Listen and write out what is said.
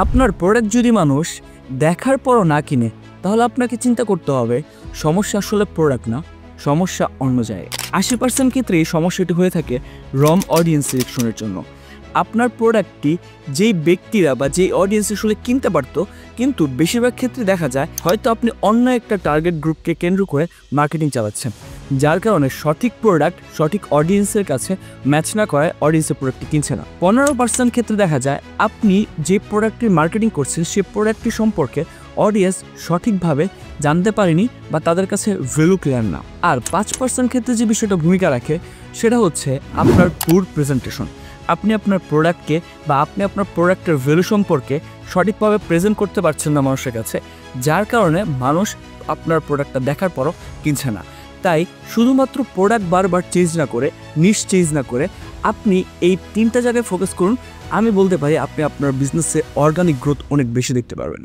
আপনার প্রোডাক্ট যদি মানুষ দেখার পরও না কিনে, তাহলে আপনাকে চিন্তা করতে হবে সমস্যা আসলে প্রোডাক্ট না, সমস্যা অন্য জায়গায়। 80% ক্ষেত্রেই সমস্যাটি হয়ে থাকে রং অডিয়েন্স সিলেকশনের জন্য। আপনার প্রোডাক্টটি যেই ব্যক্তিরা বা যেই অডিয়েন্স আসলে কিনতে পারতো, কিন্তু বেশিরভাগ ক্ষেত্রে দেখা যায় হয়তো আপনি অন্য একটা টার্গেট গ্রুপকে কেন্দ্র করে মার্কেটিং চালাচ্ছেন, যার কারণে সঠিক প্রোডাক্ট সঠিক অডিয়েন্সের কাছে ম্যাচ না করায় অডিয়েন্সের প্রোডাক্টটি কিনছে না। 15% ক্ষেত্রে দেখা যায় আপনি যে প্রোডাক্টটির মার্কেটিং করছেন সেই প্রোডাক্টটি সম্পর্কে অডিয়েন্স সঠিকভাবে জানতে পারেনি বা তাদের কাছে ভ্যালু ক্লিয়ার না। আর 5% ক্ষেত্রে যে বিষয়টা ভূমিকা রাখে সেটা হচ্ছে আপনার পুর প্রেজেন্টেশন। আপনি আপনার প্রোডাক্টকে বা আপনি আপনার প্রোডাক্টের ভ্যালু সম্পর্কে সঠিকভাবে প্রেজেন্ট করতে পারছেন না মানুষের কাছে, যার কারণে মানুষ আপনার প্রোডাক্টটা দেখার পরও কিনছে না। তাই শুধুমাত্র প্রোডাক্ট বারবার চেঞ্জ না করে, নিশ চেঞ্জ না করে আপনি এই 3টা জায়গায় ফোকাস করুন। আমি বলতে পারি আপনি আপনার বিজনেসে অর্গানিক গ্রোথ অনেক বেশি দেখতে পারবেন।